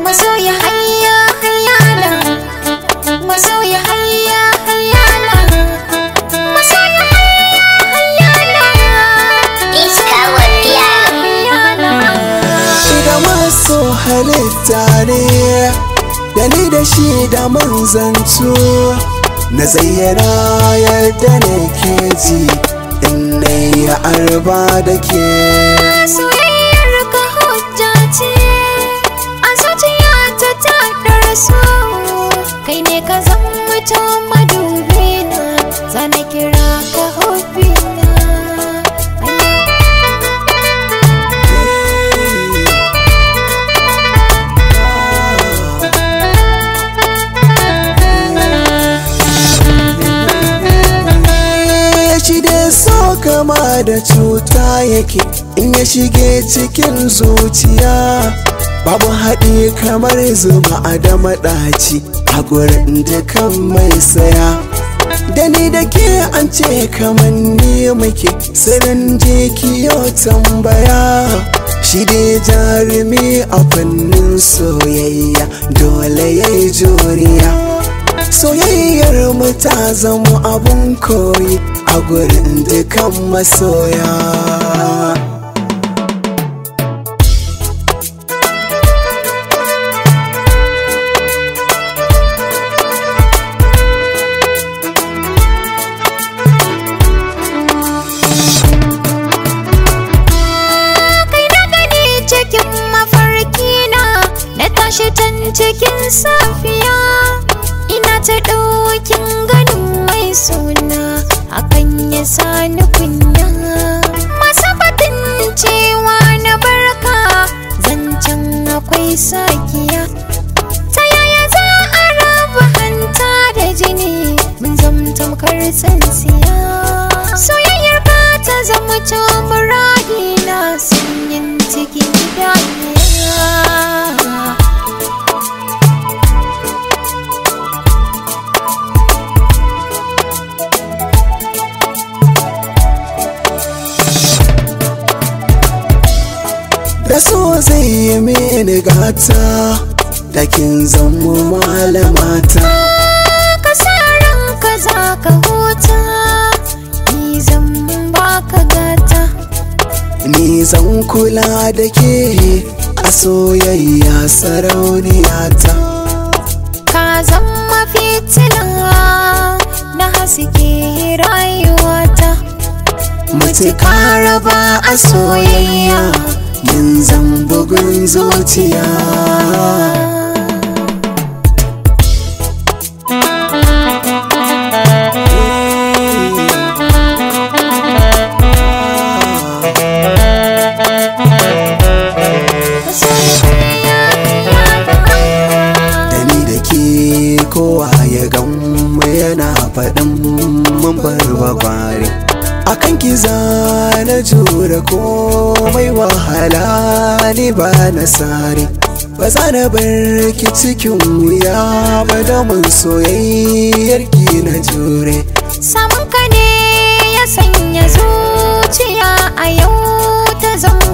Masoya hayya hayyana, masoya hayya hayyana, masoya hayya hayyana. Iska wa piano. Ida maso halitta ne, da ni da shi da manzantu, na zayyana yadda nake ji in nayi arba da ke. Soyayyar ka hujja ce a zuciyata ta darso, kai ne ka zamto madubina, zana kira ka hubbina. Shi dai so kama da cuta yake in ya shige cikin zuciya, babu haɗi kamar zuma a da maɗaci a gurin dukan mai saya. Da ni da ke an ce kamar ni muke, sirrin jikiyo tambaya. Shi dai jarumi a fannin soyayya, dole yayi juriya. Soyayyar mu ta zama abun koyi a gurin dukan masoya. Kai na gani cikin mafarkina, na tashi tun cikin safiya, ina ta ɗaukin ganin mai suna, hakan ya sani kunya. Masu batun cewa na barka, zancen akwai sakiya. Ta yaya za a raba hanta da jini, mun zamtamkar tsintsiya. Soyayyar ka ta zama muradina, sanyin cikin idaniya. Da so zai yi mini gata, da kin zama malamata. Ka sa ranka za ka huta, ni zan baka gata. Ni zan kula da ke a soyayya sarauniyata. Ka zama fitila na haske rayuwata. Mutuka raba a soyayya, min zan bugun zuciya. Da ni da ke kowa ya gamu yana faɗin mun bar babare. Akan ki na jure komai wahala, ni ba na sare. Ba za na bar ki cikin wuya ba, da mun soyayyar ki na jure. Samun ka ne ya sanya zuciya a yau ta zama